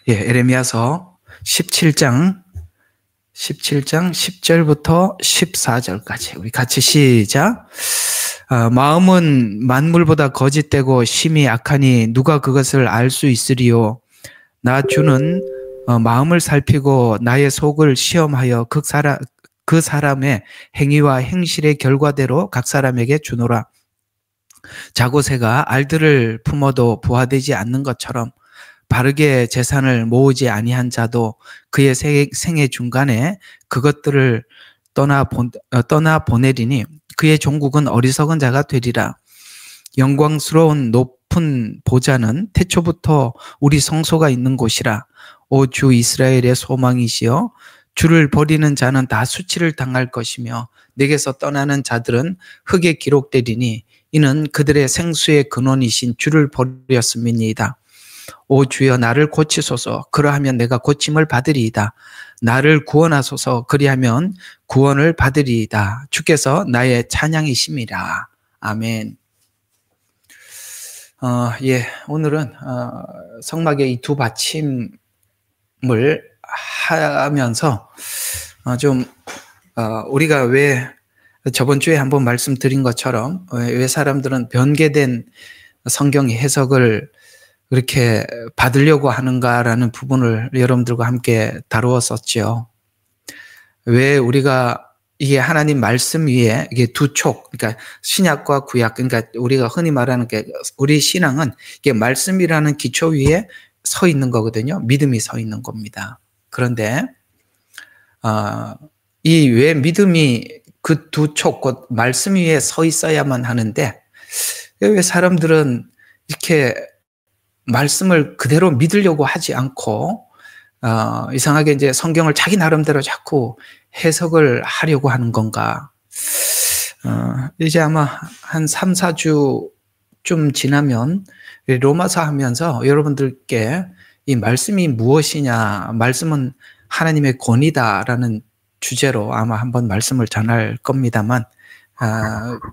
예, 에레미야서 17장 10절부터 14절까지 우리 같이 시작. 마음은 만물보다 거짓되고 심히 악하니 누가 그것을 알 수 있으리요. 나 주는 마음을 살피고 나의 속을 시험하여 그 사람의 행위와 행실의 결과대로 각 사람에게 주노라. 자고새가 알들을 품어도 부화되지 않는 것처럼 바르게 재산을 모으지 아니한 자도 그의 생애 중간에 그것들을 떠나 보내리니 그의 종국은 어리석은 자가 되리라. 영광스러운 높은 보좌는 태초부터 우리 성소가 있는 곳이라. 오 주 이스라엘의 소망이시여, 주를 버리는 자는 다 수치를 당할 것이며 내게서 떠나는 자들은 흙에 기록되리니 이는 그들의 생수의 근원이신 주를 버렸음이니이다. 오 주여, 나를 고치소서. 그러하면 내가 고침을 받으리이다. 나를 구원하소서. 그리하면 구원을 받으리이다. 주께서 나의 찬양이심이라. 아멘. 오늘은 성막의 이 두 받침을 하면서 우리가 왜 저번 주에 한번 말씀드린 것처럼 왜 사람들은 변개된 성경 해석을 그렇게 받으려고 하는가라는 부분을 여러분들과 함께 다루었었죠. 왜 우리가 이게 하나님 말씀 위에 이게 두 촉, 그러니까 신약과 구약, 그러니까 우리가 흔히 말하는 게 우리 신앙은 이게 말씀이라는 기초 위에 서 있는 거거든요. 믿음이 서 있는 겁니다. 그런데 이 왜 믿음이 그 두 촉, 곧 말씀 위에 서 있어야만 하는데 왜 사람들은 이렇게 말씀을 그대로 믿으려고 하지 않고 이상하게 이제 성경을 자기 나름대로 자꾸 해석을 하려고 하는 건가? 이제 아마 한 3, 4주쯤 지나면 로마서 하면서 여러분들께 이 말씀이 무엇이냐, 말씀은 하나님의 권위다라는 주제로 아마 한번 말씀을 전할 겁니다만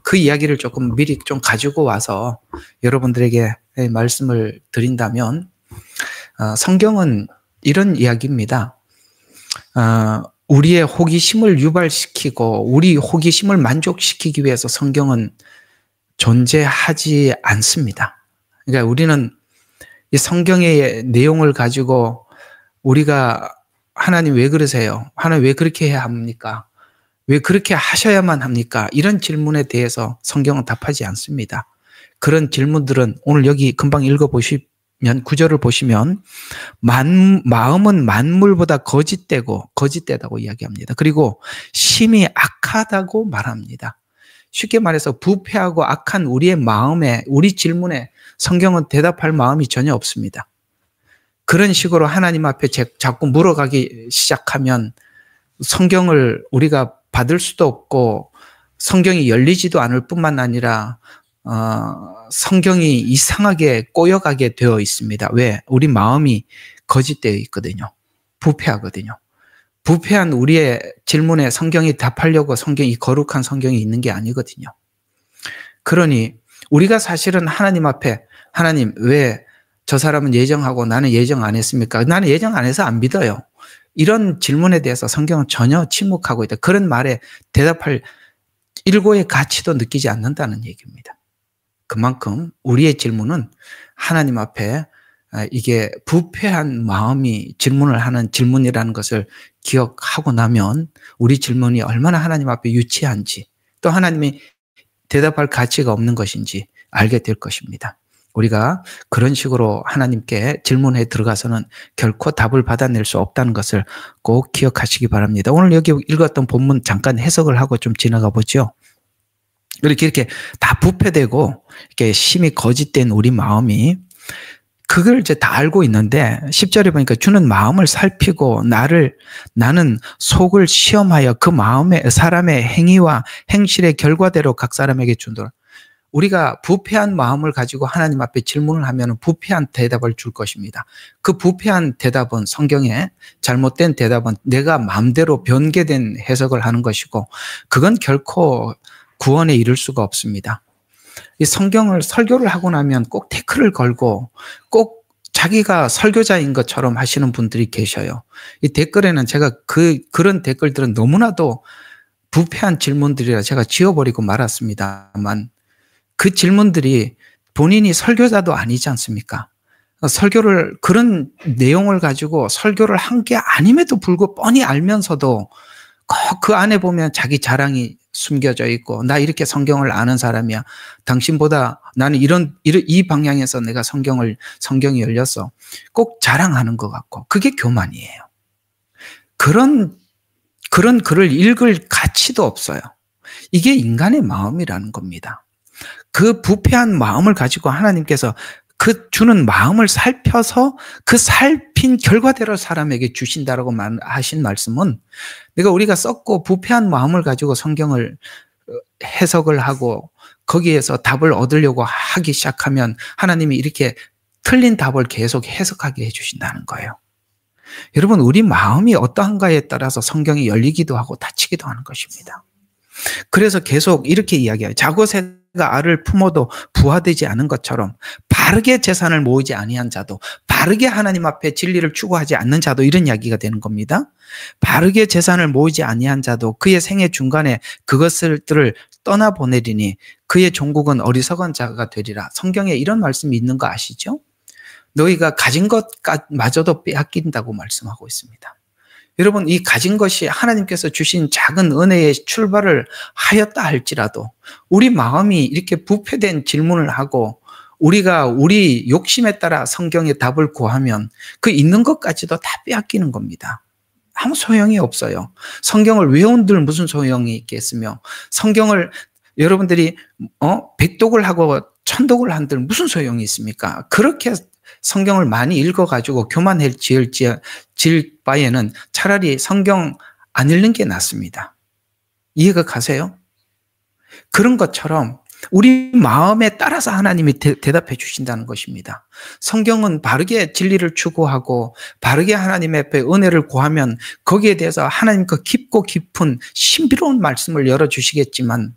그 이야기를 조금 미리 좀 가지고 와서 여러분들에게 말씀을 드린다면 성경은 이런 이야기입니다. 우리의 호기심을 유발시키고 우리 호기심을 만족시키기 위해서 성경은 존재하지 않습니다. 그러니까 우리는 이 성경의 내용을 가지고 우리가 하나님 왜 그러세요? 하나님 왜 그렇게 해야 합니까? 왜 그렇게 하셔야만 합니까? 이런 질문에 대해서 성경은 답하지 않습니다. 그런 질문들은 오늘 여기 금방 읽어보시면 9절을 보시면 마음은 만물보다 거짓되다고 이야기합니다. 그리고 심히 악하다고 말합니다. 쉽게 말해서 부패하고 악한 우리의 마음에, 우리 질문에 성경은 대답할 마음이 전혀 없습니다. 그런 식으로 하나님 앞에 자꾸 물어가기 시작하면 성경을 우리가 받을 수도 없고 성경이 열리지도 않을 뿐만 아니라 성경이 이상하게 꼬여가게 되어 있습니다. 왜? 우리 마음이 거짓되어 있거든요. 부패하거든요. 부패한 우리의 질문에 성경이 답하려고 이 거룩한 성경이 있는 게 아니거든요. 그러니 우리가 사실은 하나님 앞에 하나님 왜 저 사람은 예정하고 나는 예정 안 했습니까? 나는 예정 안 해서 안 믿어요. 이런 질문에 대해서 성경은 전혀 침묵하고 있다. 그런 말에 대답할 일고의 가치도 느끼지 않는다는 얘기입니다. 그만큼 우리의 질문은 하나님 앞에 이게 부패한 마음이 질문을 하는 질문이라는 것을 기억하고 나면 우리 질문이 얼마나 하나님 앞에 유치한지 또 하나님이 대답할 가치가 없는 것인지 알게 될 것입니다. 우리가 그런 식으로 하나님께 질문에 들어가서는 결코 답을 받아낼 수 없다는 것을 꼭 기억하시기 바랍니다. 오늘 여기 읽었던 본문 잠깐 해석을 하고 좀 지나가 보죠. 이렇게 다 부패되고 이렇게 심히 거짓된 우리 마음이 그걸 이제 다 알고 있는데 10절에 보니까 주는 마음을 살피고 나는 속을 시험하여 그 마음의 사람의 행위와 행실의 결과대로 각 사람에게 준다. 우리가 부패한 마음을 가지고 하나님 앞에 질문을 하면 부패한 대답을 줄 것입니다. 그 부패한 대답은 성경에 잘못된 대답은 내가 마음대로 변개된 해석을 하는 것이고 그건 결코 구원에 이를 수가 없습니다. 이 성경을 설교를 하고 나면 꼭 태클을 걸고 꼭 자기가 설교자인 것처럼 하시는 분들이 계셔요. 이 댓글에는 제가 그런 댓글들은 너무나도 부패한 질문들이라 제가 지워버리고 말았습니다만, 그 질문들이 본인이 설교자도 아니지 않습니까? 설교를, 그런 내용을 가지고 설교를 한 게 아님에도 불구하고 뻔히 알면서도 꼭 그 안에 보면 자기 자랑이 숨겨져 있고, 나 이렇게 성경을 아는 사람이야. 당신보다 나는 이 방향에서 내가 성경이 열렸어. 꼭 자랑하는 것 같고, 그게 교만이에요. 그런 글을 읽을 가치도 없어요. 이게 인간의 마음이라는 겁니다. 그 부패한 마음을 가지고 하나님께서 그 주는 마음을 살펴서 그 살핀 결과대로 사람에게 주신다라고 하신 말씀은, 우리가 썩고 부패한 마음을 가지고 성경을 해석을 하고 거기에서 답을 얻으려고 하기 시작하면 하나님이 이렇게 틀린 답을 계속 해석하게 해주신다는 거예요. 여러분, 우리 마음이 어떠한가에 따라서 성경이 열리기도 하고 닫히기도 하는 것입니다. 그래서 계속 이렇게 이야기해요. 자고새가 알을 품어도 부화되지 않은 것처럼 바르게 재산을 모으지 아니한 자도, 바르게 하나님 앞에 진리를 추구하지 않는 자도, 이런 이야기가 되는 겁니다. 바르게 재산을 모으지 아니한 자도 그의 생애 중간에 그것들을 떠나보내리니 그의 종국은 어리석은 자가 되리라. 성경에 이런 말씀이 있는 거 아시죠? 너희가 가진 것마저도 빼앗긴다고 말씀하고 있습니다. 여러분, 이 가진 것이 하나님께서 주신 작은 은혜의 출발을 하였다 할지라도 우리 마음이 이렇게 부패된 질문을 하고 우리가 우리 욕심에 따라 성경의 답을 구하면 그 있는 것까지도 다 빼앗기는 겁니다. 아무 소용이 없어요. 성경을 외운들 무슨 소용이 있겠으며, 성경을 여러분들이 100독을 하고 1000독을 한들 무슨 소용이 있습니까? 그렇게 성경을 많이 읽어가지고 교만해질 바에는 차라리 성경 안 읽는 게 낫습니다. 이해가 가세요? 그런 것처럼 우리 마음에 따라서 하나님이 대답해 주신다는 것입니다. 성경은 바르게 진리를 추구하고 바르게 하나님 앞에 은혜를 구하면 거기에 대해서 하나님과 깊고 깊은 신비로운 말씀을 열어주시겠지만,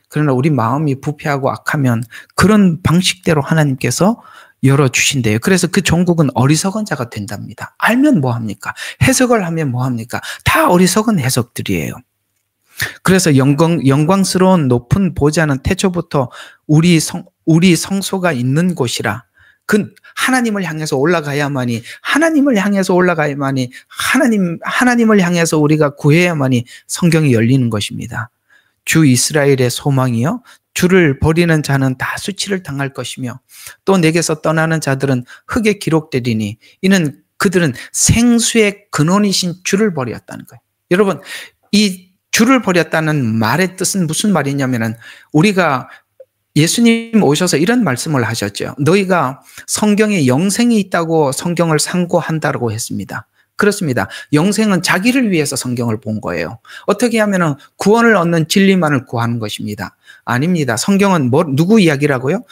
그러나 우리 마음이 부패하고 악하면 그런 방식대로 하나님께서 열어주신대요. 그래서 그 종국은 어리석은 자가 된답니다. 알면 뭐합니까? 해석을 하면 뭐합니까? 다 어리석은 해석들이에요. 그래서 영광스러운 높은 보좌는 태초부터 우리 성소가 있는 곳이라. 그 하나님을 향해서 올라가야만이, 하나님을 향해서 우리가 구해야만이 성경이 열리는 것입니다. 주 이스라엘의 소망이요, 주를 버리는 자는 다 수치를 당할 것이며 또 내게서 떠나는 자들은 흙에 기록되리니 이는 그들은 생수의 근원이신 주를 버렸다는 거예요. 여러분, 이 주를 버렸다는 말의 뜻은 무슨 말이냐면은, 우리가 예수님 오셔서 이런 말씀을 하셨죠. 너희가 성경에 영생이 있다고 성경을 상고한다라고 했습니다. 그렇습니다. 영생은 자기를 위해서 성경을 본 거예요. 어떻게 하면은 구원을 얻는 진리만을 구하는 것입니다. 아닙니다. 성경은 누구 이야기라고요?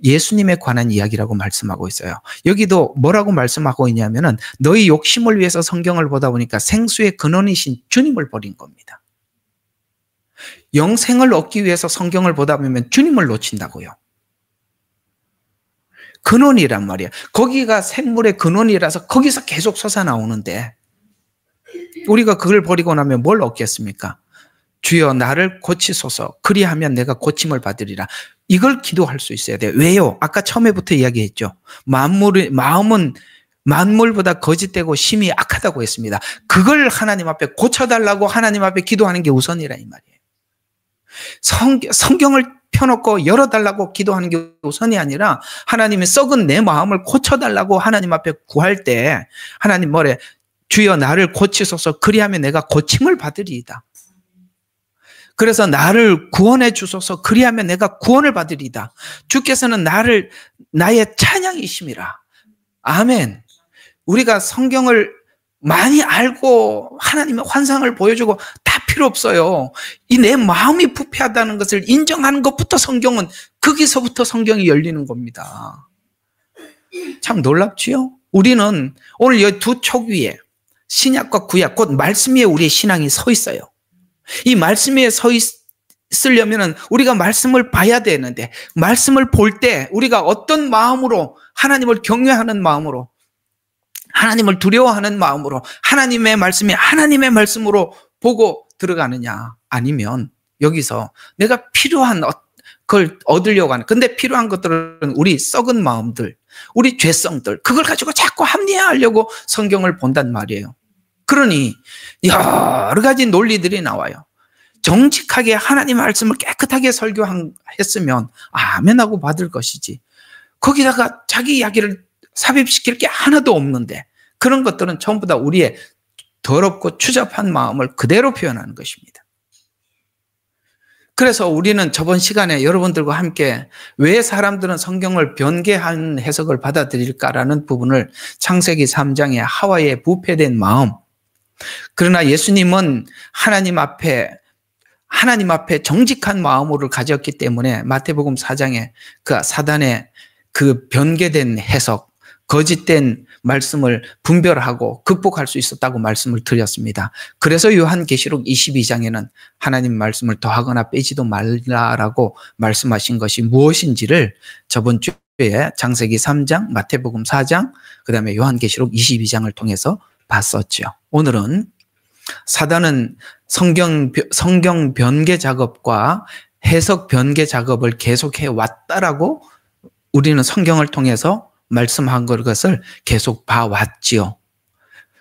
예수님에 관한 이야기라고 말씀하고 있어요. 여기도 뭐라고 말씀하고 있냐면은, 너희 욕심을 위해서 성경을 보다 보니까 생수의 근원이신 주님을 버린 겁니다. 영생을 얻기 위해서 성경을 보다 보면 주님을 놓친다고요. 근원이란 말이야. 거기가 생물의 근원이라서 거기서 계속 솟아나오는데 우리가 그걸 버리고 나면 뭘 얻겠습니까? 주여 나를 고치소서, 그리하면 내가 고침을 받으리라. 이걸 기도할 수 있어야 돼요. 왜요? 아까 처음에부터 이야기했죠. 마음은 만물보다 거짓되고 심히 악하다고 했습니다. 그걸 하나님 앞에 고쳐달라고 하나님 앞에 기도하는 게 우선이라 이 말이에요. 성경을 펴놓고 열어달라고 기도하는 게 우선이 아니라 하나님이 썩은 내 마음을 고쳐달라고 하나님 앞에 구할 때 하나님 뭐래? 주여 나를 고치소서, 그리하면 내가 고침을 받으리이다. 그래서 나를 구원해 주소서, 그리하면 내가 구원을 받으리이다. 주께서는 나의 찬양이심이라. 아멘. 우리가 성경을 많이 알고 하나님의 환상을 보여주고 다 필요 없어요. 이 내 마음이 부패하다는 것을 인정하는 것부터 거기서부터 성경이 열리는 겁니다. 참 놀랍지요? 우리는 오늘 이 두 촉 위에 신약과 구약, 곧 말씀 위에 우리의 신앙이 서 있어요. 이 말씀 위에 서 있으려면 우리가 말씀을 봐야 되는데, 말씀을 볼 때 우리가 어떤 마음으로, 하나님을 경외하는 마음으로, 하나님을 두려워하는 마음으로 하나님의 말씀이 하나님의 말씀으로 보고 들어가느냐, 아니면 여기서 내가 필요한 그걸 얻으려고 하는, 근데 필요한 것들은 우리 썩은 마음들, 우리 죄성들, 그걸 가지고 자꾸 합리화하려고 성경을 본단 말이에요. 그러니 여러 가지 논리들이 나와요. 정직하게 하나님 말씀을 깨끗하게 설교했으면 아멘하고 받을 것이지, 거기다가 자기 이야기를 삽입시킬 게 하나도 없는데 그런 것들은 전부 다 우리의 더럽고 추잡한 마음을 그대로 표현하는 것입니다. 그래서 우리는 저번 시간에 여러분들과 함께 왜 사람들은 성경을 변개한 해석을 받아들일까라는 부분을 창세기 3장의 하와의 부패된 마음, 그러나 예수님은 하나님 앞에 정직한 마음을 가졌기 때문에 마태복음 4장에 그 사단의 그 변개된 해석, 거짓된 말씀을 분별하고 극복할 수 있었다고 말씀을 드렸습니다. 그래서 요한계시록 22장에는 하나님 말씀을 더하거나 빼지도 말라라고 말씀하신 것이 무엇인지를 저번 주에 창세기 3장, 마태복음 4장, 그 다음에 요한계시록 22장을 통해서 봤었죠. 오늘은 사단은 성경 변개 작업과 해석 변개 작업을 계속해 왔다라고 우리는 성경을 통해서 말씀한 것을 계속 봐왔지요.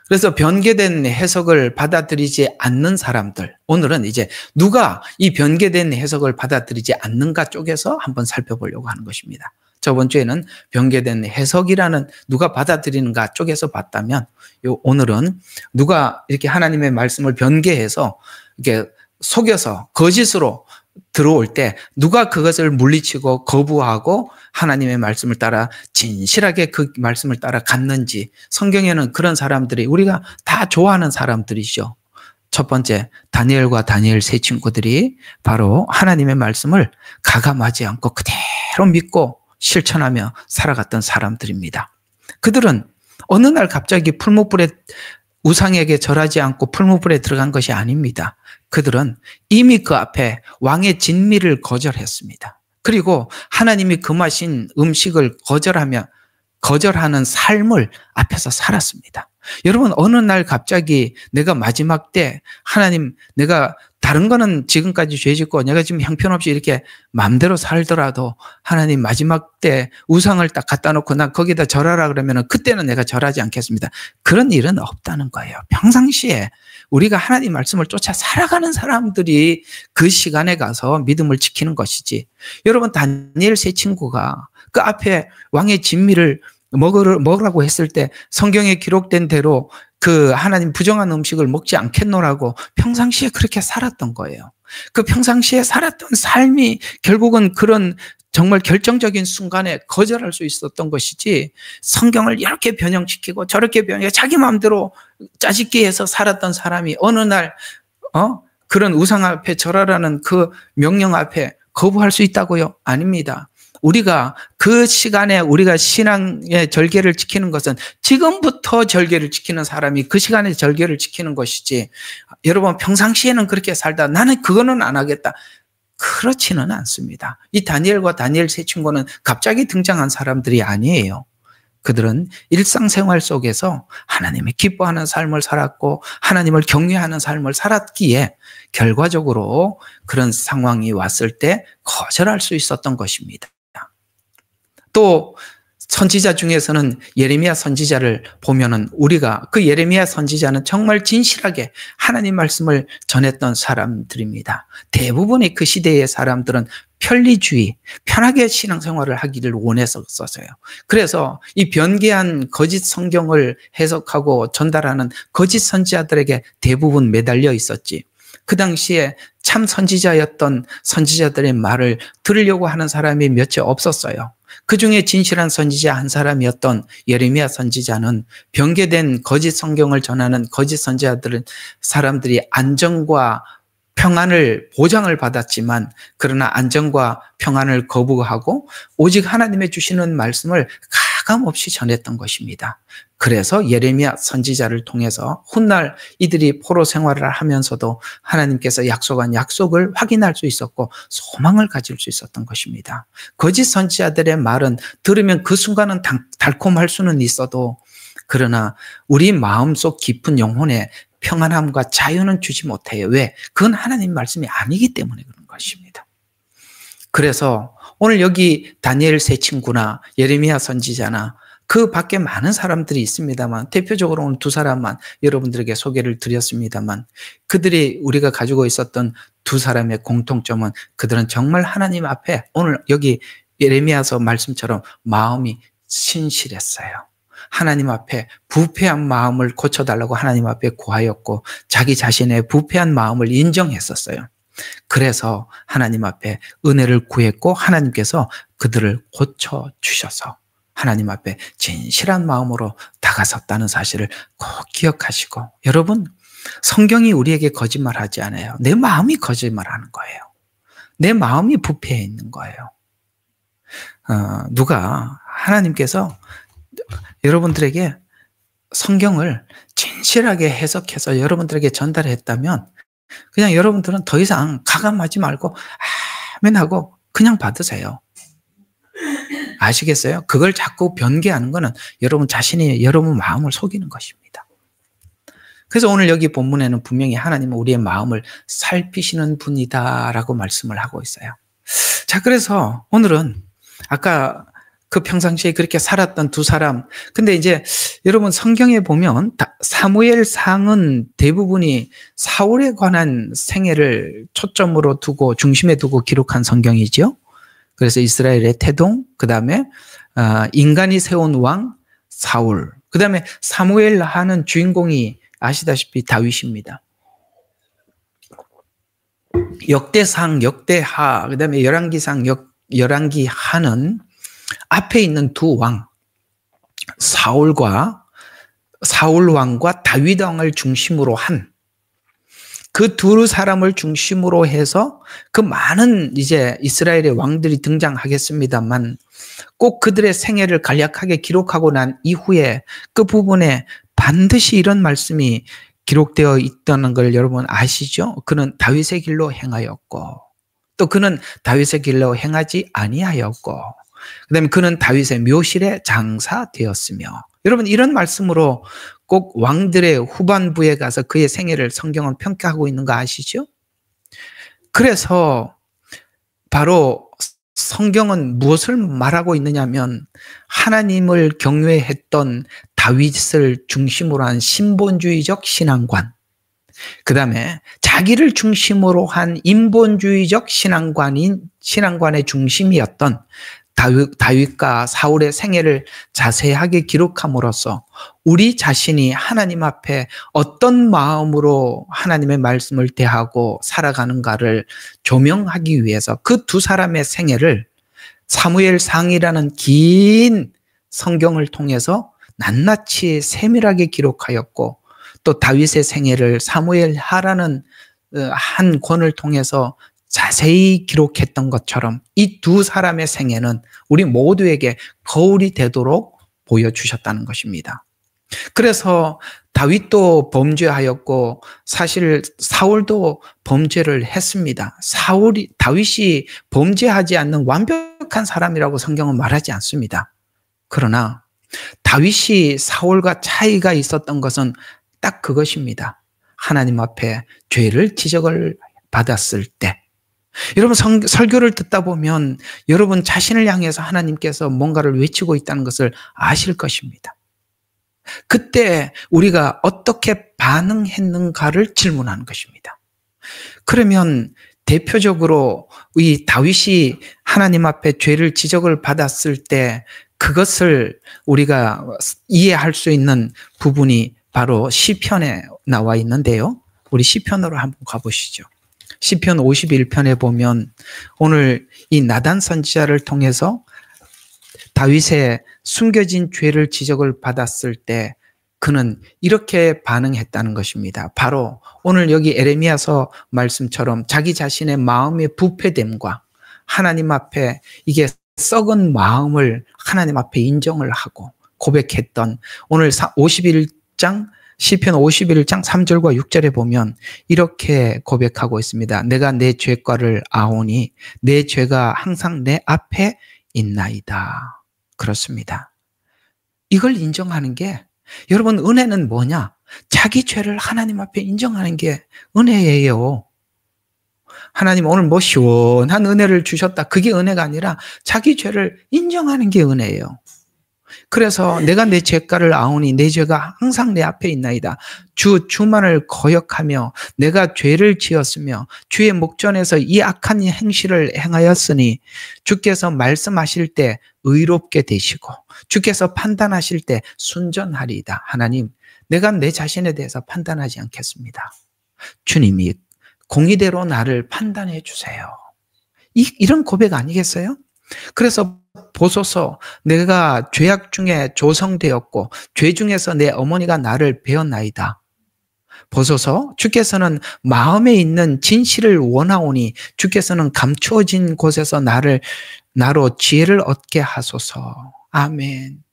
그래서 변개된 해석을 받아들이지 않는 사람들, 오늘은 이제 누가 이 변개된 해석을 받아들이지 않는가 쪽에서 한번 살펴보려고 하는 것입니다. 저번 주에는 변개된 해석이라는 누가 받아들이는가 쪽에서 봤다면, 오늘은 누가 이렇게 하나님의 말씀을 변개해서 이렇게 속여서 거짓으로 들어올 때 누가 그것을 물리치고 거부하고 하나님의 말씀을 따라 진실하게 그 말씀을 따라 갔는지, 성경에는 그런 사람들이 우리가 다 좋아하는 사람들이죠. 첫 번째, 다니엘과 다니엘 세 친구들이 바로 하나님의 말씀을 가감하지 않고 그대로 믿고 실천하며 살아갔던 사람들입니다. 그들은 어느 날 갑자기 풀무불에 우상에게 절하지 않고 풀무불에 들어간 것이 아닙니다. 그들은 이미 그 앞에 왕의 진미를 거절했습니다. 그리고 하나님이 금하신 음식을 거절하는 삶을 앞에서 살았습니다. 여러분, 어느 날 갑자기 내가 마지막 때 하나님, 내가 다른 거는 지금까지 죄 짓고 내가 지금 형편없이 이렇게 마음대로 살더라도 하나님 마지막 때 우상을 딱 갖다 놓고 난 거기다 절하라 그러면 그때는 내가 절하지 않겠습니다. 그런 일은 없다는 거예요. 평상시에 우리가 하나님 말씀을 쫓아 살아가는 사람들이 그 시간에 가서 믿음을 지키는 것이지, 여러분 다니엘 세 친구가 그 앞에 왕의 진미를 먹으라고 했을 때 성경에 기록된 대로 그 하나님 부정한 음식을 먹지 않겠노라고 평상시에 그렇게 살았던 거예요. 그 평상시에 살았던 삶이 결국은 그런 정말 결정적인 순간에 거절할 수 있었던 것이지, 성경을 이렇게 변형시키고 저렇게 변형해 자기 마음대로 짜집기 해서 살았던 사람이 어느 날 그런 우상 앞에 절하라는 그 명령 앞에 거부할 수 있다고요? 아닙니다. 우리가 그 시간에 우리가 신앙의 절개를 지키는 것은 지금부터 절개를 지키는 사람이 그 시간에 절개를 지키는 것이지, 여러분 평상시에는 그렇게 살다 나는 그거는 안 하겠다, 그렇지는 않습니다. 이 다니엘과 다니엘 세 친구는 갑자기 등장한 사람들이 아니에요. 그들은 일상생활 속에서 하나님이 기뻐하는 삶을 살았고 하나님을 경외하는 삶을 살았기에 결과적으로 그런 상황이 왔을 때 거절할 수 있었던 것입니다. 또 선지자 중에서는 예레미야 선지자를 보면은 우리가 그 예레미야 선지자는 정말 진실하게 하나님 말씀을 전했던 사람들입니다. 대부분의 그 시대의 사람들은 편리주의, 편하게 신앙생활을 하기를 원했었어요. 그래서 이 변개한 거짓 성경을 해석하고 전달하는 거짓 선지자들에게 대부분 매달려 있었지, 그 당시에 참 선지자였던 선지자들의 말을 들으려고 하는 사람이 몇이 없었어요. 그 중에 진실한 선지자 한 사람이었던 예레미야 선지자는 변개된 거짓 성경을 전하는 거짓 선지자들은 사람들이 안정과 평안을 보장을 받았지만, 그러나 안정과 평안을 거부하고 오직 하나님의 주시는 말씀을 가감없이 전했던 것입니다. 그래서 예레미야 선지자를 통해서 훗날 이들이 포로 생활을 하면서도 하나님께서 약속한 약속을 확인할 수 있었고 소망을 가질 수 있었던 것입니다. 거짓 선지자들의 말은 들으면 그 순간은 달콤할 수는 있어도 그러나 우리 마음속 깊은 영혼에 평안함과 자유는 주지 못해요. 왜? 그건 하나님 말씀이 아니기 때문에 그런 것입니다. 그래서 오늘 여기 다니엘 세 친구나 예레미야 선지자나 그 밖에 많은 사람들이 있습니다만, 대표적으로 오늘 두 사람만 여러분들에게 소개를 드렸습니다만, 그들이 우리가 가지고 있었던 두 사람의 공통점은 그들은 정말 하나님 앞에 오늘 여기 예레미야서 말씀처럼 마음이 신실했어요. 하나님 앞에 부패한 마음을 고쳐달라고 하나님 앞에 구하였고 자기 자신의 부패한 마음을 인정했었어요. 그래서 하나님 앞에 은혜를 구했고 하나님께서 그들을 고쳐주셔서 하나님 앞에 진실한 마음으로 다가섰다는 사실을 꼭 기억하시고, 여러분, 성경이 우리에게 거짓말하지 않아요. 내 마음이 거짓말하는 거예요. 내 마음이 부패해 있는 거예요. 누가 하나님께서 여러분들에게 성경을 진실하게 해석해서 여러분들에게 전달했다면 그냥 여러분들은 더 이상 가감하지 말고 아멘 하고 그냥 받으세요. 아시겠어요? 그걸 자꾸 변개하는 것은 여러분 자신이 여러분 마음을 속이는 것입니다. 그래서 오늘 여기 본문에는 분명히 하나님은 우리의 마음을 살피시는 분이다라고 말씀을 하고 있어요. 자, 그래서 오늘은 아까 그 평상시에 그렇게 살았던 두 사람, 근데 이제 여러분 성경에 보면 사무엘상은 대부분이 사울에 관한 생애를 초점으로 두고 중심에 두고 기록한 성경이죠. 그래서 이스라엘의 태동, 그 다음에 인간이 세운 왕 사울, 그 다음에 사무엘 하는 주인공이 아시다시피 다윗입니다. 역대상, 역대하, 그 다음에 열왕기상, 열왕기하는 앞에 있는 두 왕, 사울 왕과 다윗 왕을 중심으로 한 그 두 사람을 중심으로 해서 그 많은 이제 이스라엘의 왕들이 등장하겠습니다만 꼭 그들의 생애를 간략하게 기록하고 난 이후에 그 부분에 반드시 이런 말씀이 기록되어 있다는 걸 여러분 아시죠? 그는 다윗의 길로 행하였고 또 그는 다윗의 길로 행하지 아니하였고 그다음에 그는 다윗의 묘실에 장사되었으며, 여러분 이런 말씀으로 꼭 왕들의 후반부에 가서 그의 생애를 성경은 평가하고 있는 거 아시죠? 그래서 바로 성경은 무엇을 말하고 있느냐면 하나님을 경외했던 다윗을 중심으로 한 신본주의적 신앙관, 그 다음에 자기를 중심으로 한 인본주의적 신앙관의 중심이었던 다윗과 사울의 생애를 자세하게 기록함으로써 우리 자신이 하나님 앞에 어떤 마음으로 하나님의 말씀을 대하고 살아가는가를 조명하기 위해서 그 두 사람의 생애를 사무엘상이라는 긴 성경을 통해서 낱낱이 세밀하게 기록하였고 또 다윗의 생애를 사무엘하라는 한 권을 통해서 자세히 기록했던 것처럼 이 두 사람의 생애는 우리 모두에게 거울이 되도록 보여주셨다는 것입니다. 그래서 다윗도 범죄하였고 사실 사울도 범죄를 했습니다. 다윗이 범죄하지 않는 완벽한 사람이라고 성경은 말하지 않습니다. 그러나 다윗이 사울과 차이가 있었던 것은 딱 그것입니다. 하나님 앞에 죄를 지적을 받았을 때, 여러분 설교를 듣다 보면 여러분 자신을 향해서 하나님께서 뭔가를 외치고 있다는 것을 아실 것입니다. 그때 우리가 어떻게 반응했는가를 질문하는 것입니다. 그러면 대표적으로 이 다윗이 하나님 앞에 죄를 지적을 받았을 때 그것을 우리가 이해할 수 있는 부분이 바로 시편에 나와 있는데요. 우리 시편으로 한번 가보시죠. 시편 51편에 보면 오늘 이 나단 선지자를 통해서 다윗의 숨겨진 죄를 지적을 받았을 때 그는 이렇게 반응했다는 것입니다. 바로 오늘 여기 에레미야서 말씀처럼 자기 자신의 마음의 부패됨과 하나님 앞에 이게 썩은 마음을 하나님 앞에 인정을 하고 고백했던 오늘 51장 시편 51장 3절과 6절에 보면 이렇게 고백하고 있습니다. 내가 내 죄과를 아오니 내 죄가 항상 내 앞에 있나이다. 그렇습니다. 이걸 인정하는 게 여러분, 은혜는 뭐냐? 자기 죄를 하나님 앞에 인정하는 게 은혜예요. 하나님 오늘 뭐 시원한 은혜를 주셨다. 그게 은혜가 아니라 자기 죄를 인정하는 게 은혜예요. 그래서 내가 내 죄가를 아오니 내 죄가 항상 내 앞에 있나이다. 주만을 거역하며 내가 죄를 지었으며 주의 목전에서 이 악한 행실을 행하였으니 주께서 말씀하실 때 의롭게 되시고 주께서 판단하실 때 순전하리이다. 하나님, 내가 내 자신에 대해서 판단하지 않겠습니다. 주님이 공의대로 나를 판단해 주세요. 이런 고백 아니겠어요? 그래서 보소서, 내가 죄악 중에 조성되었고 죄 중에서 내 어머니가 나를 배었나이다. 보소서, 주께서는 마음에 있는 진실을 원하오니 주께서는 감추어진 곳에서 나로 지혜를 얻게 하소서. 아멘.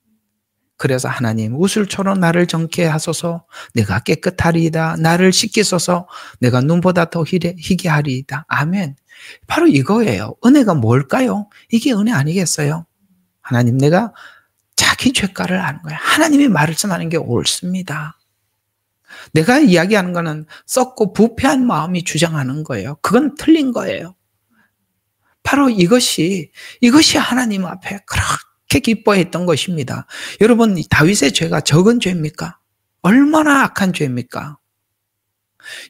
그래서 하나님, 우슬초로 나를 정케 하소서. 내가 깨끗하리이다. 나를 씻기소서. 내가 눈보다 더 희게 하리이다. 아멘. 바로 이거예요. 은혜가 뭘까요? 이게 은혜 아니겠어요? 하나님, 내가 자기 죄가를 아는 거예요. 하나님이 말씀하는 게 옳습니다. 내가 이야기하는 거는 썩고 부패한 마음이 주장하는 거예요. 그건 틀린 거예요. 바로 이것이 하나님 앞에 그렇게 기뻐했던 것입니다. 여러분, 다윗의 죄가 적은 죄입니까? 얼마나 악한 죄입니까?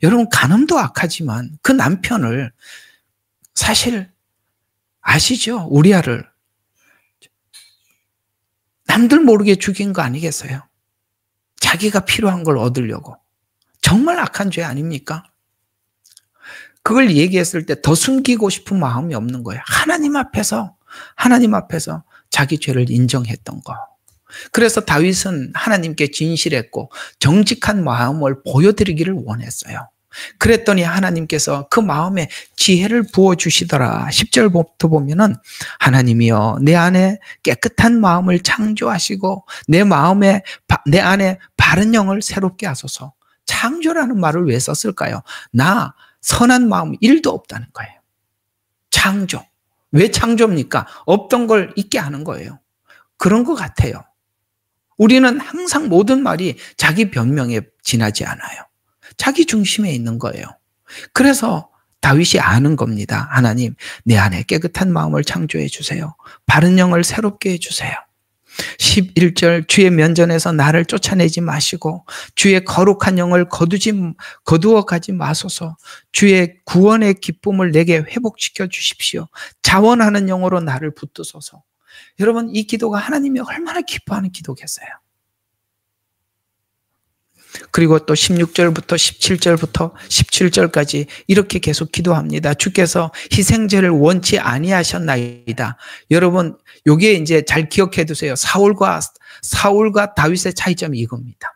여러분, 간음도 악하지만 그 남편을 사실 아시죠? 우리아를 남들 모르게 죽인 거 아니겠어요? 자기가 필요한 걸 얻으려고. 정말 악한 죄 아닙니까? 그걸 얘기했을 때 더 숨기고 싶은 마음이 없는 거예요. 하나님 앞에서 자기 죄를 인정했던 거. 그래서 다윗은 하나님께 진실했고 정직한 마음을 보여드리기를 원했어요. 그랬더니 하나님께서 그 마음에 지혜를 부어주시더라. 10절부터 보면은 하나님이여 내 안에 깨끗한 마음을 창조하시고 내 안에 바른 영을 새롭게 하소서. 창조라는 말을 왜 썼을까요? 나 선한 마음 1도 없다는 거예요. 창조. 왜 창조입니까? 없던 걸 있게 하는 거예요. 그런 것 같아요. 우리는 항상 모든 말이 자기 변명에 지나지 않아요. 자기 중심에 있는 거예요. 그래서 다윗이 아는 겁니다. 하나님, 내 안에 깨끗한 마음을 창조해 주세요. 바른 영을 새롭게 해 주세요. 11절, 주의 면전에서 나를 쫓아내지 마시고 주의 거룩한 영을 거두어 가지 마소서. 주의 구원의 기쁨을 내게 회복시켜 주십시오. 자원하는 영으로 나를 붙드소서. 여러분, 이 기도가 하나님이 얼마나 기뻐하는 기도겠어요. 그리고 또 16절부터 17절부터 17절까지 이렇게 계속 기도합니다. 주께서 희생제를 원치 아니하셨나이다. 여러분, 요게 이제 잘 기억해 두세요. 사울과 다윗의 차이점이 이겁니다.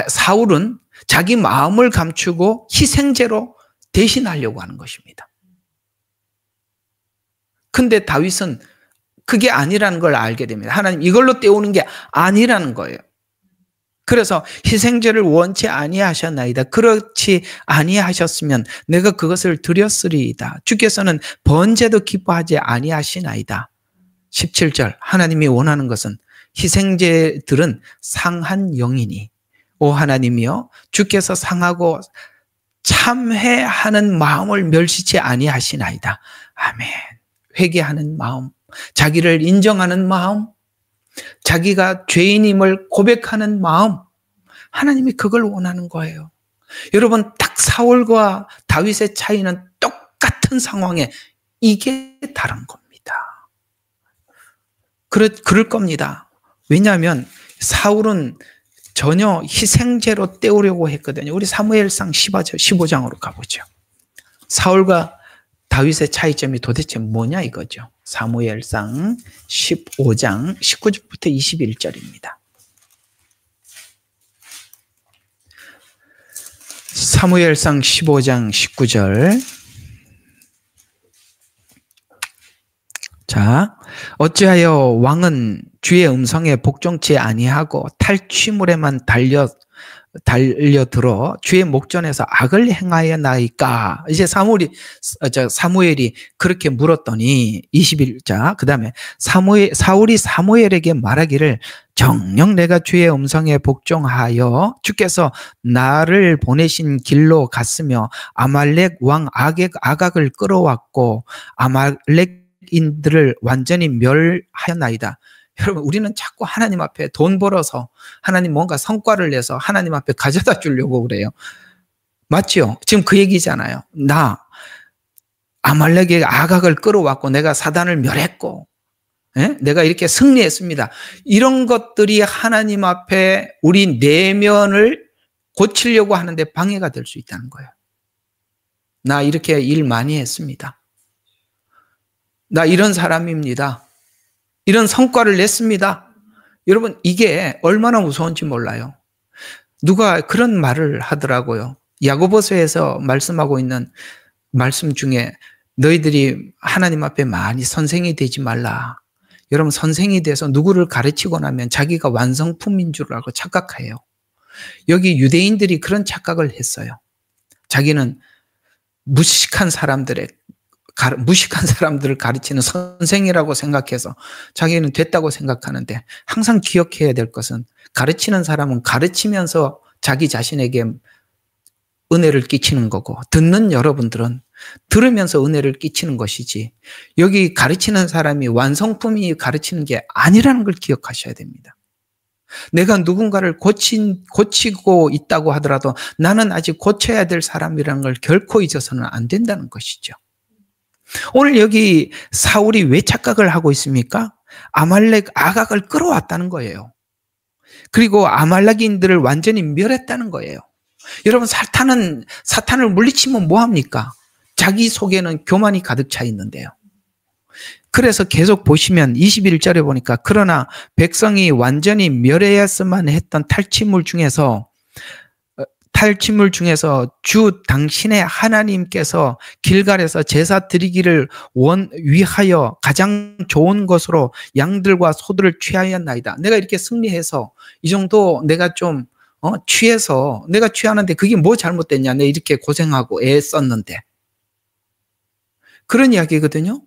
사울은 자기 마음을 감추고 희생제로 대신하려고 하는 것입니다. 근데 다윗은 그게 아니라는 걸 알게 됩니다. 하나님, 이걸로 때우는 게 아니라는 거예요. 그래서 희생제를 원치 아니하셨나이다. 그렇지 아니하셨으면 내가 그것을 드렸으리이다. 주께서는 번제도 기뻐하지 아니하시나이다. 17절, 하나님이 원하는 것은 희생제들은 상한 영이니 오 하나님이여 주께서 상하고 참회하는 마음을 멸시치 아니하시나이다. 아멘. 회개하는 마음, 자기를 인정하는 마음, 자기가 죄인임을 고백하는 마음, 하나님이 그걸 원하는 거예요. 여러분, 딱 사울과 다윗의 차이는 똑같은 상황에 이게 다른 겁니다. 그럴 겁니다. 왜냐하면 사울은 전혀 희생제로 때우려고 했거든요. 우리 사무엘상 15장으로 가보죠. 사울과 다윗의 차이점이 도대체 뭐냐 이거죠. 사무엘상 15장 19절부터 21절입니다. 사무엘상 15장 19절. 자, 어찌하여 왕은 주의 음성에 복종치 아니하고 탈취물에만 달려들어 주의 목전에서 악을 행하였나이까? 이제 사무엘이 그렇게 물었더니 21자, 그 다음에 사울이 사무엘에게 말하기를 정녕 내가 주의 음성에 복종하여 주께서 나를 보내신 길로 갔으며 아말렉 왕 아각을 끌어왔고 아말렉인들을 완전히 멸하였나이다. 여러분, 우리는 자꾸 하나님 앞에 돈 벌어서 하나님 뭔가 성과를 내서 하나님 앞에 가져다 주려고 그래요. 맞죠? 지금 그 얘기잖아요. 나 아말렉의 아각을 끌어왔고 내가 사단을 멸했고 내가 이렇게 승리했습니다. 이런 것들이 하나님 앞에 우리 내면을 고치려고 하는데 방해가 될 수 있다는 거예요. 나 이렇게 일 많이 했습니다. 나 이런 사람입니다. 이런 성과를 냈습니다. 여러분, 이게 얼마나 무서운지 몰라요. 누가 그런 말을 하더라고요. 야고보서에서 말씀하고 있는 말씀 중에 너희들이 하나님 앞에 많이 선생이 되지 말라. 여러분, 선생이 돼서 누구를 가르치고 나면 자기가 완성품인 줄 알고 착각해요. 여기 유대인들이 그런 착각을 했어요. 자기는 무식한 사람들을 가르치는 선생이라고 생각해서 자기는 됐다고 생각하는데, 항상 기억해야 될 것은 가르치는 사람은 가르치면서 자기 자신에게 은혜를 끼치는 거고, 듣는 여러분들은 들으면서 은혜를 끼치는 것이지, 여기 가르치는 사람이 완성품이 가르치는 게 아니라는 걸 기억하셔야 됩니다. 내가 누군가를 고치고 있다고 하더라도 나는 아직 고쳐야 될 사람이라는 걸 결코 잊어서는 안 된다는 것이죠. 오늘 여기 사울이 왜 착각을 하고 있습니까? 아말렉 아각을 끌어왔다는 거예요. 그리고 아말렉인들을 완전히 멸했다는 거예요. 여러분, 사탄을 물리치면 뭐합니까? 자기 속에는 교만이 가득 차 있는데요. 그래서 계속 보시면 21절에 보니까 그러나 백성이 완전히 멸해야만 했던 탈취물 중에서 주 당신의 하나님께서 길갈에서 제사 드리기를 위하여 가장 좋은 것으로 양들과 소들을 취하였나이다. 내가 이렇게 승리해서 이 정도 내가 좀 취해서 내가 취하는데 그게 뭐 잘못됐냐? 내가 이렇게 고생하고 애썼는데. 그런 이야기거든요.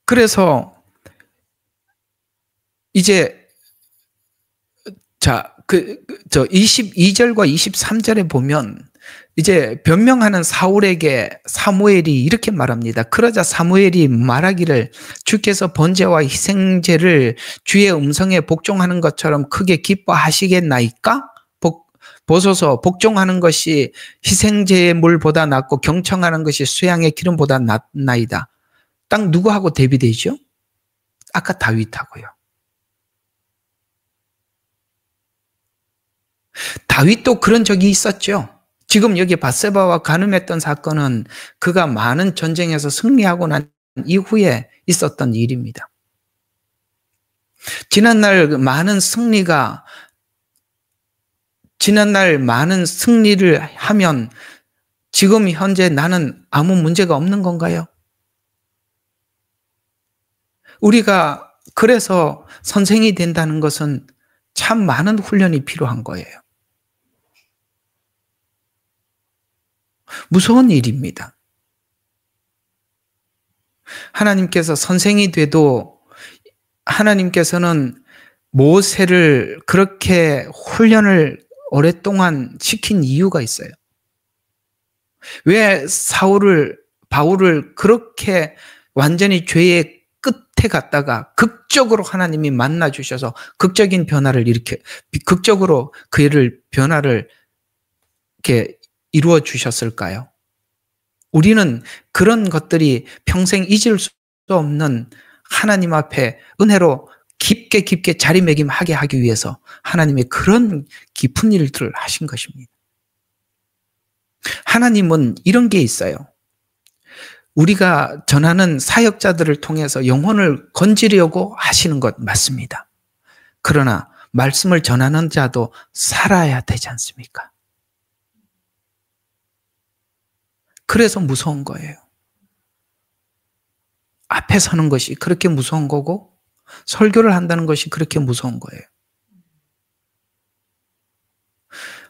그래서 이제 22절과 23절에 보면 이제 변명하는 사울에게 사무엘이 이렇게 말합니다. 그러자 사무엘이 말하기를 주께서 번제와 희생제를 주의 음성에 복종하는 것처럼 크게 기뻐하시겠나이까? 보소서, 복종하는 것이 희생제의 물보다 낫고 경청하는 것이 수양의 기름보다 낫나이다. 딱 누구하고 대비되죠? 아까 다윗하고요. 다윗도 그런 적이 있었죠. 지금 여기 밧세바와 간음했던 사건은 그가 많은 전쟁에서 승리하고 난 이후에 있었던 일입니다. 지난날 많은 승리를 하면 지금 현재 나는 아무 문제가 없는 건가요? 우리가 그래서 선생이 된다는 것은 참 많은 훈련이 필요한 거예요. 무서운 일입니다. 하나님께서 선생이 돼도 하나님께서는 모세를 그렇게 훈련을 오랫동안 시킨 이유가 있어요. 왜 바울을 그렇게 완전히 죄의 끝에 갔다가 극적으로 하나님이 만나 주셔서 극적인 변화를 극적으로 변화를 이렇게 이루어 주셨을까요? 우리는 그런 것들이 평생 잊을 수 없는 하나님 앞에 은혜로 깊게 자리매김하게 하기 위해서 하나님의 그런 깊은 일들을 하신 것입니다. 하나님은 이런 게 있어요. 우리가 전하는 사역자들을 통해서 영혼을 건지려고 하시는 것 맞습니다. 그러나 말씀을 전하는 자도 살아야 되지 않습니까? 그래서 무서운 거예요. 앞에 서는 것이 그렇게 무서운 거고 설교를 한다는 것이 그렇게 무서운 거예요.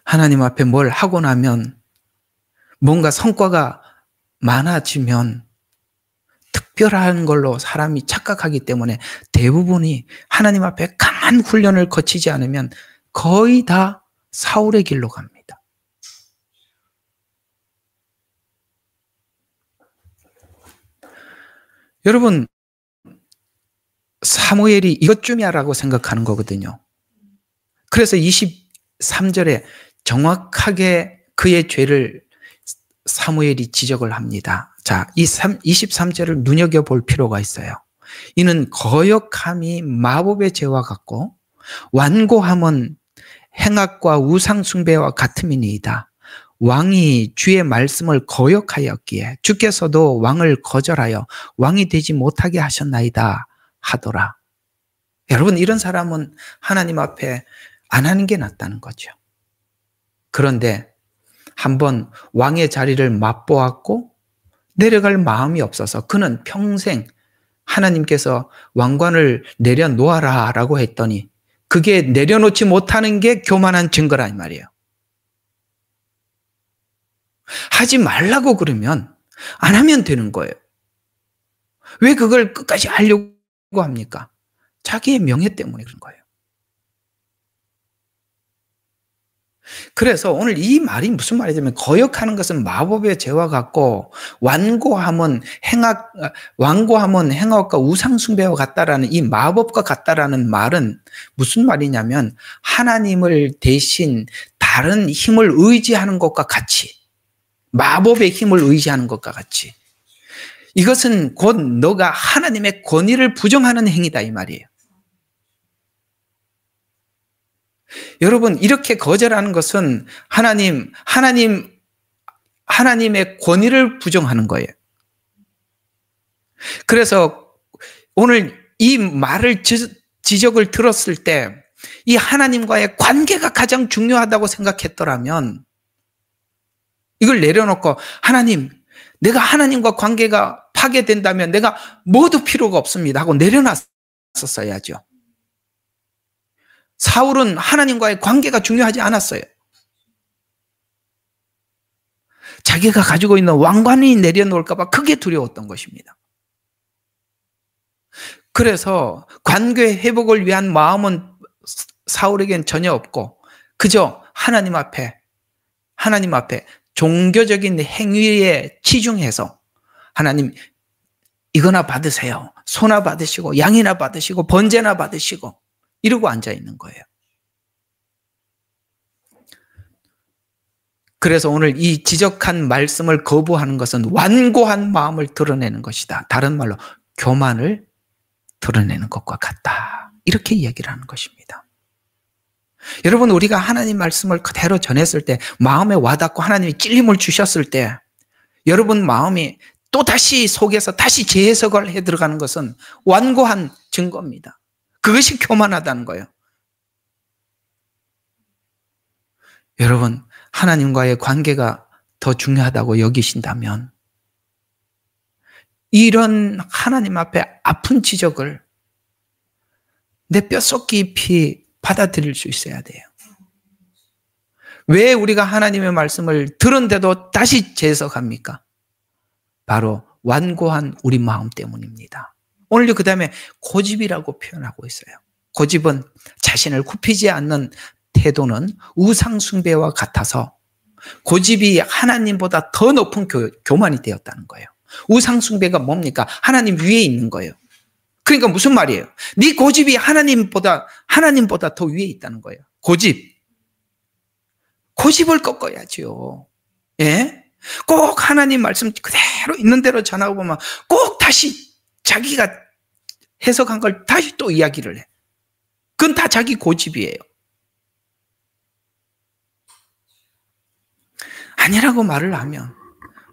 하나님 앞에 뭘 하고 나면 뭔가 성과가 많아지면 특별한 걸로 사람이 착각하기 때문에 대부분이 하나님 앞에 강한 훈련을 거치지 않으면 거의 다 사울의 길로 갑니다. 여러분, 사무엘이 이것쯤이야라고 생각하는 거거든요. 그래서 23절에 정확하게 그의 죄를 사무엘이 지적을 합니다. 자, 이 23절을 눈여겨볼 필요가 있어요. 이는 거역함이 마법의 죄와 같고 완고함은 행악과 우상숭배와 같음이니이다. 왕이 주의 말씀을 거역하였기에 주께서도 왕을 거절하여 왕이 되지 못하게 하셨나이다 하더라. 여러분, 이런 사람은 하나님 앞에 안 하는 게 낫다는 거죠. 그런데 한번 왕의 자리를 맛보았고 내려갈 마음이 없어서 그는 평생 하나님께서 왕관을 내려놓아라 라고 했더니 그게 내려놓지 못하는 게 교만한 증거라 이 말이에요. 하지 말라고 그러면 안 하면 되는 거예요. 왜 그걸 끝까지 하려고 합니까? 자기의 명예 때문에 그런 거예요. 그래서 오늘 이 말이 무슨 말이냐면 거역하는 것은 마법의 죄와 같고 완고함은 행악과 우상숭배와 같다라는 이 마법과 같다라는 말은 무슨 말이냐면 하나님을 대신 다른 힘을 의지하는 것과 같이 마법의 힘을 의지하는 것과 같이 이것은 곧 너가 하나님의 권위를 부정하는 행위다 이 말이에요. 여러분, 이렇게 거절하는 것은 하나님의 권위를 부정하는 거예요. 그래서 오늘 이 말을 지적을 들었을 때 이 하나님과의 관계가 가장 중요하다고 생각했더라면 이걸 내려놓고 하나님, 내가 하나님과 관계가 파괴된다면 내가 뭐도 필요가 없습니다 하고 내려놨었어야죠. 사울은 하나님과의 관계가 중요하지 않았어요. 자기가 가지고 있는 왕관이 내려놓을까 봐 그게 두려웠던 것입니다. 그래서 관계 회복을 위한 마음은 사울에겐 전혀 없고 그저 하나님 앞에 종교적인 행위에 치중해서 하나님 이거나 받으세요. 소나 받으시고 양이나 받으시고 번제나 받으시고 이러고 앉아 있는 거예요. 그래서 오늘 이 지적한 말씀을 거부하는 것은 완고한 마음을 드러내는 것이다. 다른 말로 교만을 드러내는 것과 같다. 이렇게 이야기를 하는 것입니다. 여러분, 우리가 하나님 말씀을 그대로 전했을 때 마음에 와닿고 하나님이 찔림을 주셨을 때 여러분 마음이 또다시 속에서 다시 재해석을 해 들어가는 것은 완고한 증거입니다. 그것이 교만하다는 거예요. 여러분, 하나님과의 관계가 더 중요하다고 여기신다면 이런 하나님 앞에 아픈 지적을 내 뼛속 깊이 받아들일 수 있어야 돼요. 왜 우리가 하나님의 말씀을 들은데도 다시 재해석합니까? 바로 완고한 우리 마음 때문입니다. 오늘도 그 다음에 고집이라고 표현하고 있어요. 고집은 자신을 굽히지 않는 태도는 우상숭배와 같아서 고집이 하나님보다 더 높은 교만이 되었다는 거예요. 우상숭배가 뭡니까? 하나님 위에 있는 거예요. 그러니까 무슨 말이에요? 네 고집이 하나님보다 더 위에 있다는 거예요. 고집을 꺾어야죠. 예? 꼭 하나님 말씀 그대로 있는 대로 전하고 보면 꼭 다시 자기가 해석한 걸 다시 또 이야기를 해. 그건 다 자기 고집이에요. 아니라고 말을 하면,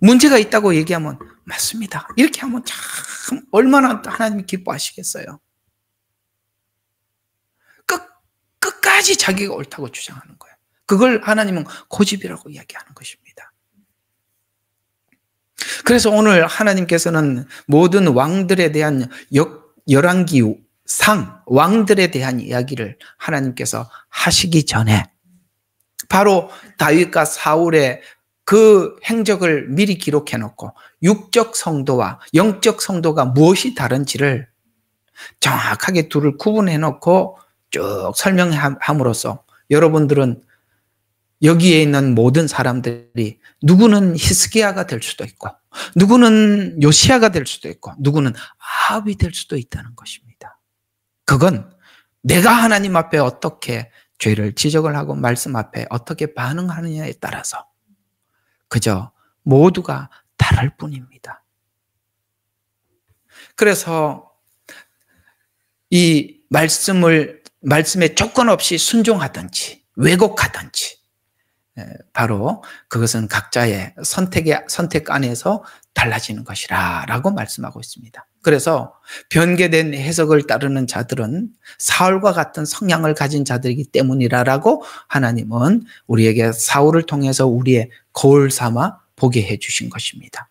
문제가 있다고 얘기하면 맞습니다. 이렇게 하면 참 얼마나 하나님이 기뻐하시겠어요. 끝까지 자기가 옳다고 주장하는 거예요. 그걸 하나님은 고집이라고 이야기하는 것입니다. 그래서 오늘 하나님께서는 모든 왕들에 대한 열왕기상 왕들에 대한 이야기를 하나님께서 하시기 전에 바로 다윗과 사울의 그 행적을 미리 기록해 놓고 육적 성도와 영적 성도가 무엇이 다른지를 정확하게 둘을 구분해 놓고 쭉 설명함으로써 여러분들은 여기에 있는 모든 사람들이 누구는 히스기야가 될 수도 있고 누구는 요시야가 될 수도 있고 누구는 아합이 될 수도 있다는 것입니다. 그건 내가 하나님 앞에 어떻게 죄를 지적을 하고 말씀 앞에 어떻게 반응하느냐에 따라서 그저 모두가 다를 뿐입니다. 그래서 이 말씀에 조건 없이 순종하든지 왜곡하든지 바로 그것은 각자의 선택 안에서 달라지는 것이라 라고 말씀하고 있습니다. 그래서 변개된 해석을 따르는 자들은 사울과 같은 성향을 가진 자들이기 때문이라고 하나님은 우리에게 사울을 통해서 우리의 거울 삼아 보게 해주신 것입니다.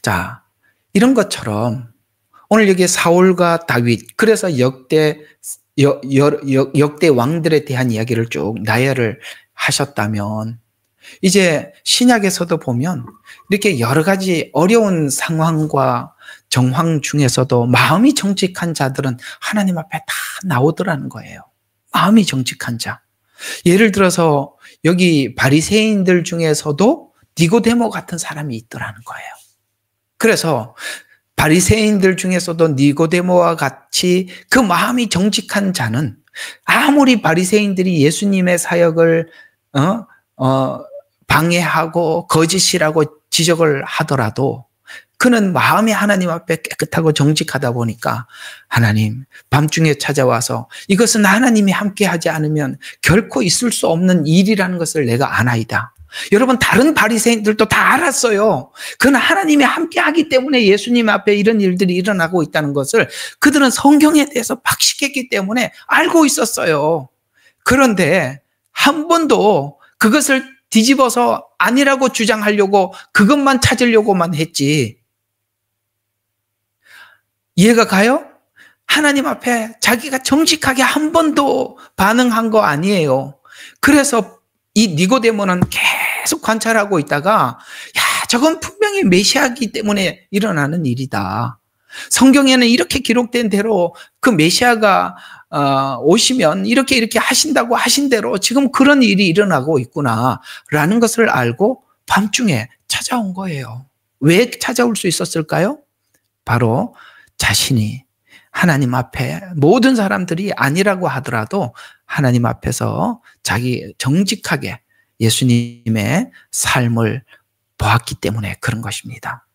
자, 이런 것처럼 오늘 여기 사울과 다윗, 그래서 역대 왕들에 대한 이야기를 쭉 나열을 하셨다면 이제 신약에서도 보면 이렇게 여러 가지 어려운 상황과 정황 중에서도 마음이 정직한 자들은 하나님 앞에 다 나오더라는 거예요. 마음이 정직한 자. 예를 들어서 여기 바리새인들 중에서도 니고데모 같은 사람이 있더라는 거예요. 그래서 바리새인들 중에서도 니고데모와 같이 그 마음이 정직한 자는 아무리 바리새인들이 예수님의 사역을 방해하고 거짓이라고 지적을 하더라도 그는 마음이 하나님 앞에 깨끗하고 정직하다 보니까 하나님 밤중에 찾아와서 이것은 하나님이 함께하지 않으면 결코 있을 수 없는 일이라는 것을 내가 아나이다. 여러분 다른 바리새인들도 다 알았어요. 그는 하나님이 함께하기 때문에 예수님 앞에 이런 일들이 일어나고 있다는 것을 그들은 성경에 대해서 박식했기 때문에 알고 있었어요. 그런데 한 번도 그것을 뒤집어서 아니라고 주장하려고 그것만 찾으려고만 했지. 이해가 가요? 하나님 앞에 자기가 정직하게 한 번도 반응한 거 아니에요. 그래서 이 니고데모는 계속 관찰하고 있다가 저건 분명히 메시아이기 때문에 일어나는 일이다. 성경에는 이렇게 기록된 대로 그 메시아가 오시면 이렇게 하신다고 하신 대로 지금 그런 일이 일어나고 있구나라는 것을 알고 밤중에 찾아온 거예요. 왜 찾아올 수 있었을까요? 바로 자신이 하나님 앞에 모든 사람들이 아니라고 하더라도 하나님 앞에서 자기 정직하게 예수님의 삶을 보았기 때문에 그런 것입니다.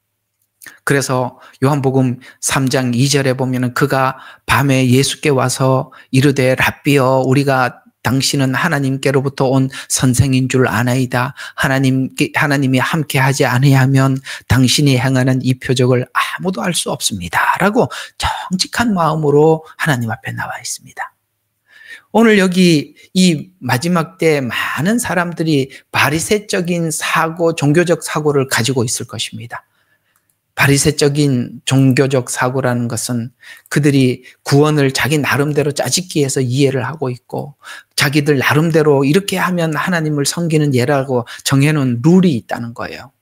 그래서 요한복음 3장 2절에 보면은 그가 밤에 예수께 와서 이르되 랍비여 우리가 당신은 하나님께로부터 온 선생인 줄 아나이다. 하나님이 함께하지 아니하면 당신이 행하는 이 표적을 아무도 알 수 없습니다. 라고 정직한 마음으로 하나님 앞에 나와 있습니다. 오늘 여기 이 마지막 때 많은 사람들이 바리새적인 사고, 종교적 사고를 가지고 있을 것입니다. 바리새적인 종교적 사고라는 것은 그들이 구원을 자기 나름대로 짜집기해서 이해를 하고 있고 자기들 나름대로 이렇게 하면 하나님을 섬기는 예라고 정해놓은 룰이 있다는 거예요.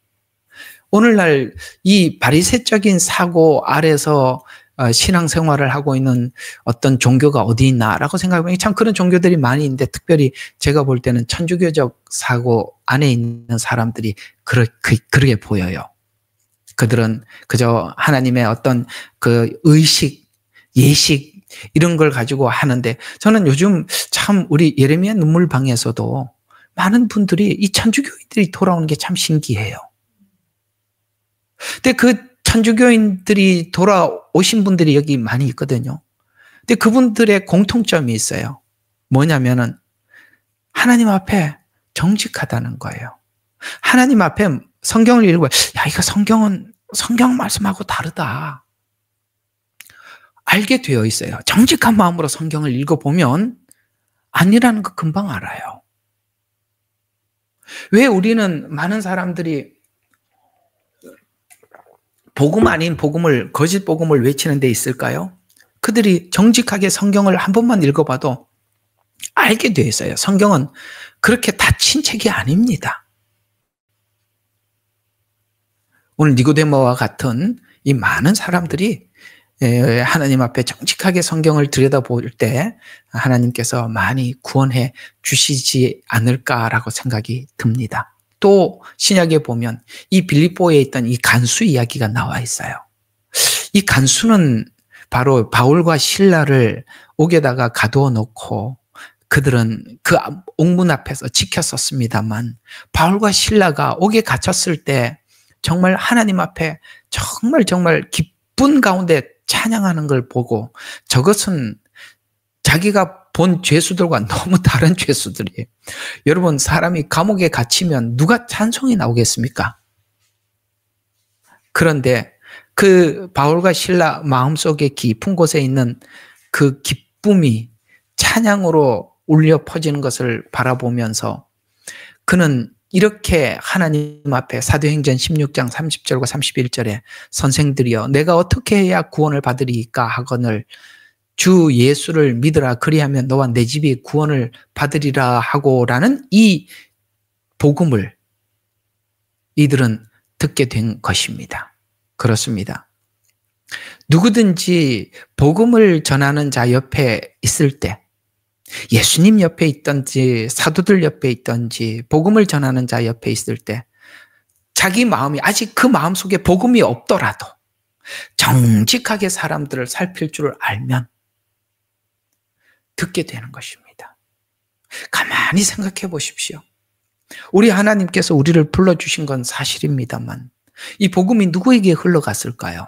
오늘날 이 바리새적인 사고 아래서 신앙생활을 하고 있는 어떤 종교가 어디 있나라고 생각해보면 참 그런 종교들이 많이 있는데 특별히 제가 볼 때는 천주교적 사고 안에 있는 사람들이 그렇게 보여요. 그들은 그저 하나님의 어떤 그 의식, 예식 이런 걸 가지고 하는데 저는 요즘 참 우리 예레미야 눈물방에서도 많은 분들이 이 천주교인들이 돌아오는 게 참 신기해요. 근데 그 천주교인들이 돌아오신 분들이 여기 많이 있거든요. 근데 그분들의 공통점이 있어요. 뭐냐면은 하나님 앞에 정직하다는 거예요. 하나님 앞에 성경을 읽어요. 이거 성경 말씀하고 다르다. 알게 되어 있어요. 정직한 마음으로 성경을 읽어보면 아니라는 거 금방 알아요. 왜 우리는 많은 사람들이 복음 아닌 복음을, 거짓 복음을 외치는 데 있을까요? 그들이 정직하게 성경을 한 번만 읽어봐도 알게 되어 있어요. 성경은 그렇게 닫힌 책이 아닙니다. 오늘 니고데모와 같은 이 많은 사람들이 하나님 앞에 정직하게 성경을 들여다볼 때 하나님께서 많이 구원해 주시지 않을까라고 생각이 듭니다. 또 신약에 보면 이 빌립보에 있던 이 간수 이야기가 나와 있어요. 이 간수는 바로 바울과 실라를 옥에다가 가두어 놓고 그들은 그 옥문 앞에서 지켰었습니다만 바울과 실라가 옥에 갇혔을 때 정말 하나님 앞에 정말 기쁜 가운데 찬양하는 걸 보고 저것은 자기가 본 죄수들과 너무 다른 죄수들이에요. 여러분, 사람이 감옥에 갇히면 누가 찬송이 나오겠습니까? 그런데 그 바울과 실라 마음속에 깊은 곳에 있는 그 기쁨이 찬양으로 울려 퍼지는 것을 바라보면서 그는 이렇게 하나님 앞에 사도행전 16장 30절과 31절에 선생들이여 내가 어떻게 해야 구원을 받으리까 하거늘 주 예수를 믿으라 그리하면 너와 내 집이 구원을 받으리라 하고라는 이 복음을 이들은 듣게 된 것입니다. 그렇습니다. 누구든지 복음을 전하는 자 옆에 있을 때 예수님 옆에 있든지 사도들 옆에 있든지 복음을 전하는 자 옆에 있을 때 자기 마음이 아직 그 마음속에 복음이 없더라도 정직하게 사람들을 살필 줄을 알면 듣게 되는 것입니다. 가만히 생각해 보십시오. 우리 하나님께서 우리를 불러주신 건 사실입니다만 이 복음이 누구에게 흘러갔을까요?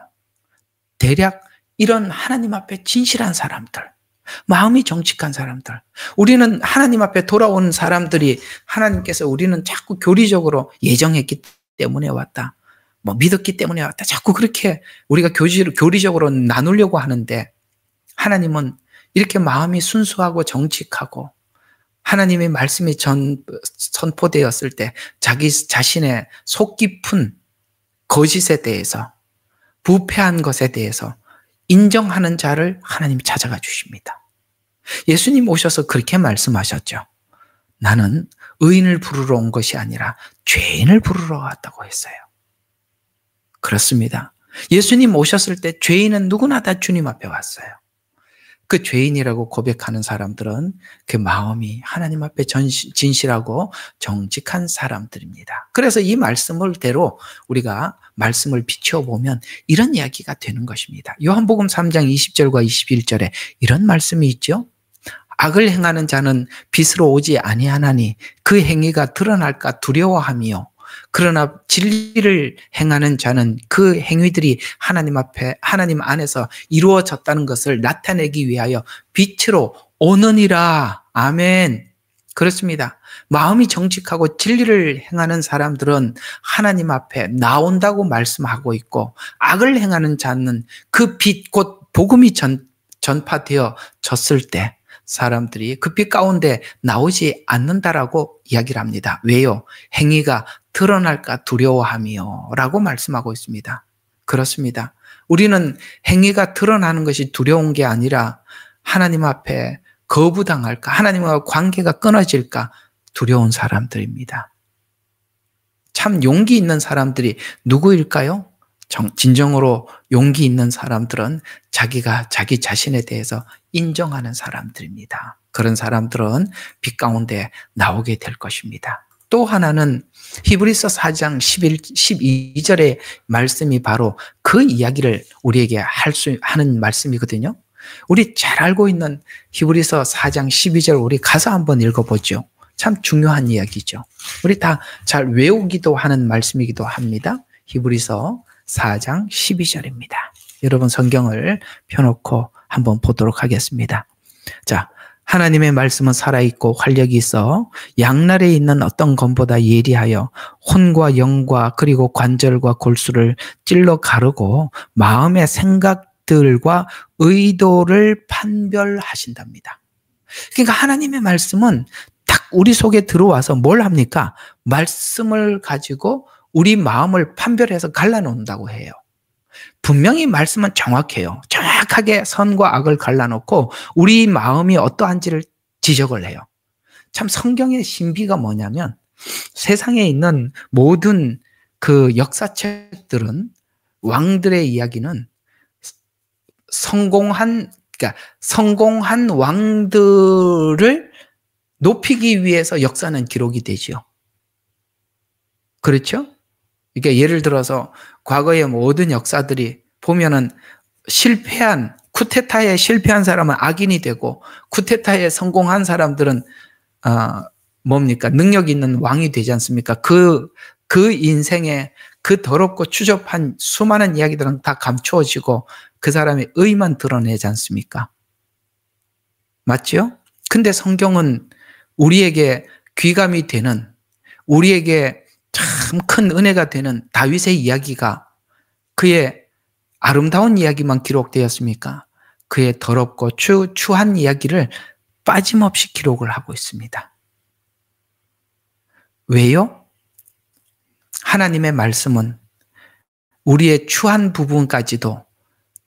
대략 이런 하나님 앞에 진실한 사람들, 마음이 정직한 사람들. 우리는 하나님 앞에 돌아온 사람들이 하나님께서 우리는 자꾸 교리적으로 예정했기 때문에 왔다. 믿었기 때문에 왔다. 자꾸 그렇게 우리가 교리적으로 나누려고 하는데 하나님은 이렇게 마음이 순수하고 정직하고 하나님의 말씀이 선포되었을 때 자기 자신의 속 깊은 거짓에 대해서 부패한 것에 대해서 인정하는 자를 하나님이 찾아가 주십니다. 예수님 오셔서 그렇게 말씀하셨죠. 나는 의인을 부르러 온 것이 아니라 죄인을 부르러 왔다고 했어요. 그렇습니다. 예수님 오셨을 때 죄인은 누구나 다 주님 앞에 왔어요. 그 죄인이라고 고백하는 사람들은 그 마음이 하나님 앞에 진실하고 정직한 사람들입니다. 그래서 이 말씀을대로 우리가 말씀을 비추어 보면 이런 이야기가 되는 것입니다. 요한복음 3장 20절과 21절에 이런 말씀이 있죠. 악을 행하는 자는 빛으로 오지 아니하나니 그 행위가 드러날까 두려워하며 그러나 진리를 행하는 자는 그 행위들이 하나님 안에서 이루어졌다는 것을 나타내기 위하여 빛으로 오느니라. 아멘. 그렇습니다. 마음이 정직하고 진리를 행하는 사람들은 하나님 앞에 나온다고 말씀하고 있고 악을 행하는 자는 그 빛, 곧 복음이 전파되어졌을 때 사람들이 그 빛 가운데 나오지 않는다라고 이야기를 합니다. 왜요? 행위가 드러날까 두려워하며 라고 말씀하고 있습니다. 그렇습니다. 우리는 행위가 드러나는 것이 두려운 게 아니라 하나님 앞에 거부당할까, 하나님과 관계가 끊어질까 두려운 사람들입니다. 참 용기 있는 사람들이 누구일까요? 진정으로 용기 있는 사람들은 자기가 자기 자신에 대해서 인정하는 사람들입니다. 그런 사람들은 빛 가운데 나오게 될 것입니다. 또 하나는 히브리서 4장 12절의 말씀이 바로 그 이야기를 우리에게 하는 말씀이거든요. 우리 잘 알고 있는 히브리서 4장 12절 우리 가서 한번 읽어보죠. 참 중요한 이야기죠. 우리 다 잘 외우기도 하는 말씀이기도 합니다. 히브리서 4장 12절입니다. 여러분 성경을 펴놓고 한번 보도록 하겠습니다. 자, 하나님의 말씀은 살아있고 활력이 있어 양날에 있는 어떤 검보다 예리하여 혼과 영과 그리고 관절과 골수를 찔러 가르고 마음의 생각들과 의도를 판별하신답니다. 그러니까 하나님의 말씀은 딱 우리 속에 들어와서 뭘 합니까? 말씀을 가지고 우리 마음을 판별해서 갈라놓는다고 해요. 분명히 말씀은 정확해요. 정확하게 선과 악을 갈라놓고 우리 마음이 어떠한지를 지적을 해요. 참 성경의 신비가 뭐냐면 세상에 있는 모든 그 역사책들은 왕들의 이야기는 그러니까 성공한 왕들을 높이기 위해서 역사는 기록이 되죠. 그렇죠? 그러니까 예를 들어서 과거의 모든 역사들이 보면은 쿠데타에 실패한 사람은 악인이 되고 쿠데타에 성공한 사람들은 뭡니까? 능력 있는 왕이 되지 않습니까? 그 인생에 그 더럽고 추접한 수많은 이야기들은 다 감추어지고 그 사람의 의만 드러내지 않습니까? 맞죠? 근데 성경은 우리에게 귀감이 되는, 우리에게 참 큰 은혜가 되는 다윗의 이야기가 그의 아름다운 이야기만 기록되었습니까? 그의 더럽고 추한 이야기를 빠짐없이 기록을 하고 있습니다. 왜요? 하나님의 말씀은 우리의 추한 부분까지도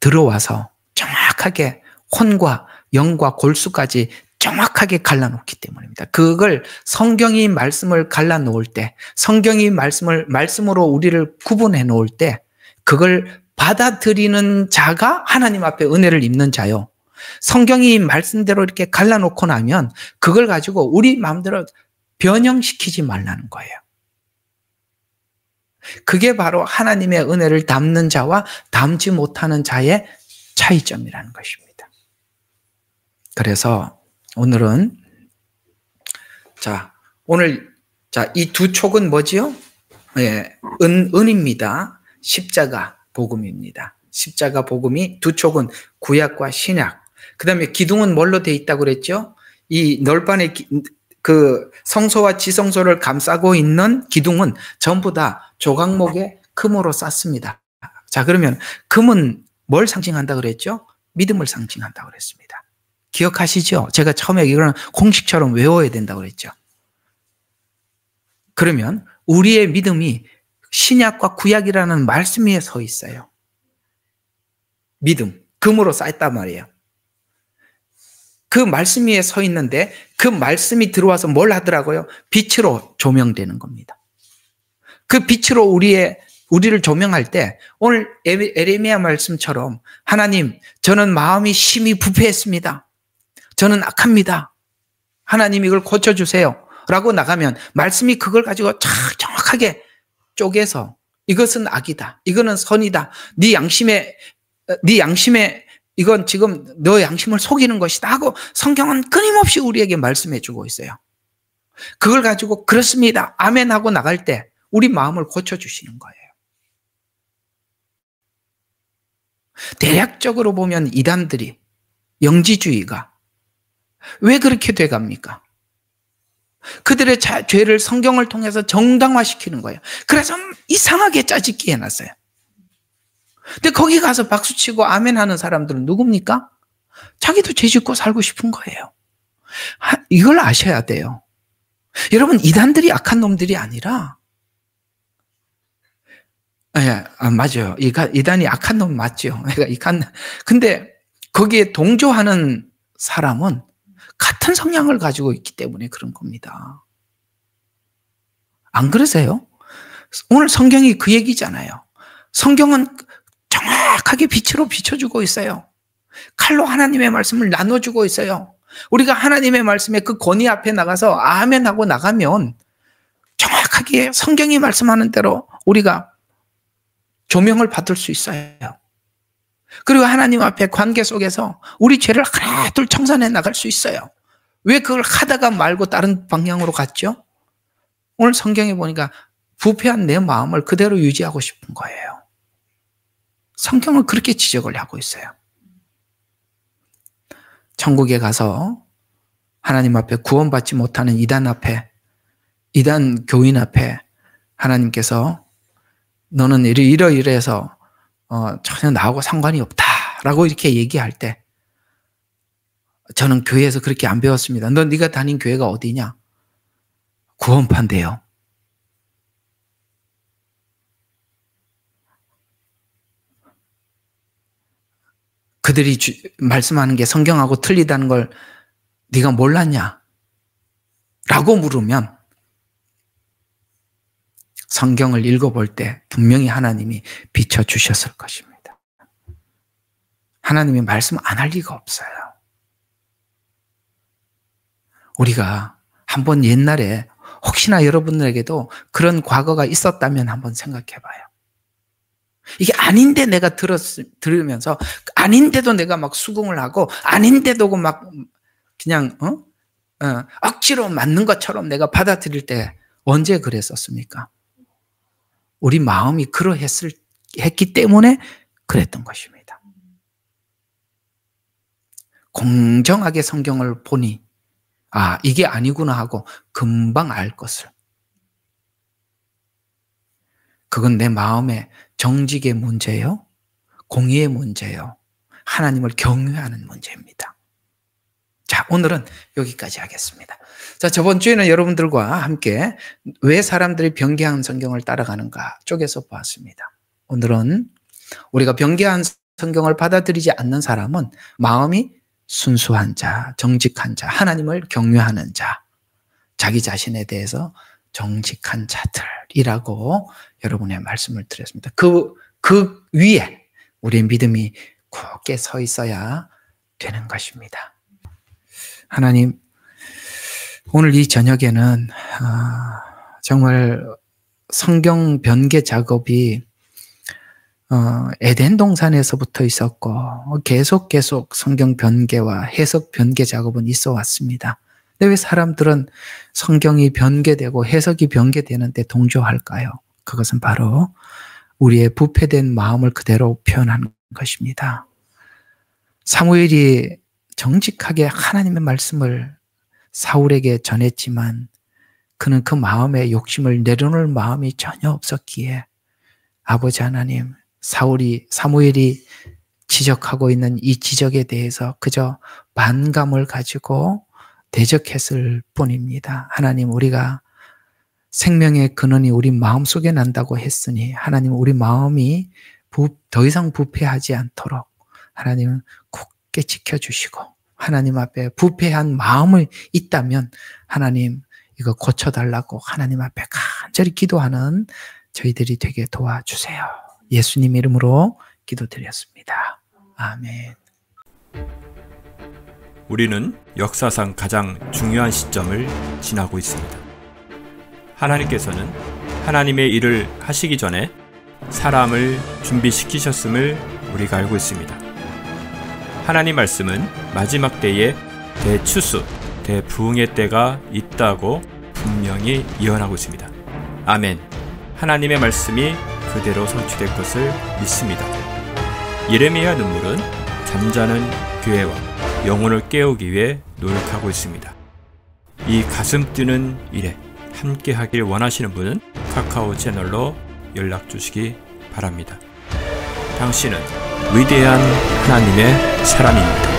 들어와서 정확하게 혼과 영과 골수까지 정확하게 갈라놓기 때문입니다. 그걸 성경이 말씀을 갈라놓을 때, 성경이 말씀으로 우리를 구분해 놓을 때, 그걸 받아들이는 자가 하나님 앞에 은혜를 입는 자요. 성경이 말씀대로 이렇게 갈라놓고 나면 그걸 가지고 우리 마음대로 변형시키지 말라는 거예요. 그게 바로 하나님의 은혜를 담는 자와 담지 못하는 자의 차이점이라는 것입니다. 그래서 오늘은 이 두 촉은 뭐지요? 예, 은입니다. 십자가 복음입니다. 십자가 복음이 두 촉은 구약과 신약. 그다음에 기둥은 뭘로 돼 있다고 그랬죠? 이 널판의 그 성소와 지성소를 감싸고 있는 기둥은 전부 다 조각목의 금으로 쌌습니다. 자, 그러면 금은 뭘 상징한다 그랬죠? 믿음을 상징한다 그랬습니다. 기억하시죠? 제가 처음에 이거는 공식처럼 외워야 된다고 그랬죠. 그러면 우리의 믿음이 신약과 구약이라는 말씀 위에 서 있어요. 믿음, 금으로 쌓였단 말이에요. 그 말씀 위에 서 있는데 그 말씀이 들어와서 뭘 하더라고요? 빛으로 조명되는 겁니다. 그 빛으로 우리를 조명할 때 오늘 에레미야 말씀처럼 하나님, 저는 마음이 심히 부패했습니다. 저는 악합니다. 하나님 이걸 고쳐주세요. 라고 나가면 말씀이 그걸 가지고 정확하게 쪼개서 이것은 악이다. 이거는 선이다. 네 양심에 이건 지금 너 양심을 속이는 것이다 하고 성경은 끊임없이 우리에게 말씀해 주고 있어요. 그걸 가지고 그렇습니다. 아멘 하고 나갈 때 우리 마음을 고쳐주시는 거예요. 대략적으로 보면 이단들이, 영지주의가 왜 그렇게 돼갑니까? 그들의 죄를 성경을 통해서 정당화시키는 거예요. 그래서 이상하게 짜집기 해놨어요. 근데 거기 가서 박수치고 아멘 하는 사람들은 누굽니까? 자기도 죄 짓고 살고 싶은 거예요. 이걸 아셔야 돼요. 여러분, 이단들이 악한 놈들이 아니라, 맞아요. 이단이 악한 놈 맞죠. 근데 거기에 동조하는 사람은 같은 성향을 가지고 있기 때문에 그런 겁니다. 안 그러세요? 오늘 성경이 그 얘기잖아요. 성경은 정확하게 빛으로 비춰주고 있어요. 칼로 하나님의 말씀을 나눠주고 있어요. 우리가 하나님의 말씀에 그 권위 앞에 나가서 아멘 하고 나가면 정확하게 성경이 말씀하는 대로 우리가 조명을 받을 수 있어요. 그리고 하나님 앞에 관계 속에서 우리 죄를 하나 둘 청산해 나갈 수 있어요. 왜 그걸 하다가 말고 다른 방향으로 갔죠? 오늘 성경에 보니까 부패한 내 마음을 그대로 유지하고 싶은 거예요. 성경은 그렇게 지적을 하고 있어요. 천국에 가서 하나님 앞에 구원받지 못하는 이단 교인 앞에 하나님께서 너는 이러이러해서 전혀 나하고 상관이 없다라고 이렇게 얘기할 때 저는 교회에서 그렇게 안 배웠습니다. 너 네가 다닌 교회가 어디냐? 구원파인데요. 그들이 말씀하는 게 성경하고 틀리다는 걸 네가 몰랐냐? 라고 물으면 성경을 읽어볼 때 분명히 하나님이 비춰주셨을 것입니다. 하나님이 말씀 안 할 리가 없어요. 우리가 한번 옛날에 혹시나 여러분들에게도 그런 과거가 있었다면 한번 생각해 봐요. 이게 아닌데 내가 들으면서 아닌데도 내가 막 수긍을 하고 아닌데도 막 그냥 억지로 맞는 것처럼 내가 받아들일 때 언제 그랬었습니까? 우리 마음이 했기 때문에 그랬던 것입니다. 공정하게 성경을 보니 이게 아니구나 하고 금방 알 것을. 그건 내 마음의 정직의 문제요, 공의의 문제요, 하나님을 경외하는 문제입니다. 자, 오늘은 여기까지 하겠습니다. 자, 저번 주에는 여러분들과 함께 왜 사람들이 변개한 성경을 따라가는가 쪼개서 보았습니다. 오늘은 우리가 변개한 성경을 받아들이지 않는 사람은 마음이 순수한 자, 정직한 자, 하나님을 경외하는 자, 자기 자신에 대해서 정직한 자들이라고 여러분의 말씀을 드렸습니다. 그 위에 우리의 믿음이 굳게 서 있어야 되는 것입니다. 하나님, 오늘 이 저녁에는 정말 성경 변개 작업이 에덴 동산에서부터 있었고 계속 성경 변개와 해석 변개 작업은 있어 왔습니다. 근데 왜 사람들은 성경이 변개되고 해석이 변개되는데 동조할까요? 그것은 바로 우리의 부패된 마음을 그대로 표현한 것입니다. 사무엘이 정직하게 하나님의 말씀을 사울에게 전했지만 그는 그 마음의 욕심을 내려놓을 마음이 전혀 없었기에 아버지 하나님, 사무엘이 지적하고 있는 이 지적에 대해서 그저 반감을 가지고 대적했을 뿐입니다. 하나님, 우리가 생명의 근원이 우리 마음속에 난다고 했으니 하나님, 우리 마음이 더 이상 부패하지 않도록 하나님은 굳게 지켜주시고 하나님 앞에 부패한 마음이 있다면 하나님 이거 고쳐달라고 하나님 앞에 간절히 기도하는 저희들이 되게 도와주세요. 예수님 이름으로 기도드렸습니다. 아멘. 우리는 역사상 가장 중요한 시점을 지나고 있습니다. 하나님께서는 하나님의 일을 하시기 전에 사람을 준비시키셨음을 우리가 알고 있습니다. 하나님 말씀은 마지막 때에 대추수, 대부흥의 때가 있다고 분명히 예언하고 있습니다. 아멘. 하나님의 말씀이 그대로 성취될 것을 믿습니다. 예레미야 눈물은 잠자는 교회와 영혼을 깨우기 위해 노력하고 있습니다. 이 가슴 뛰는 일에 함께 하길 원하시는 분은 카카오 채널로 연락 주시기 바랍니다. 당신은 위대한 하나님의 사람입니다.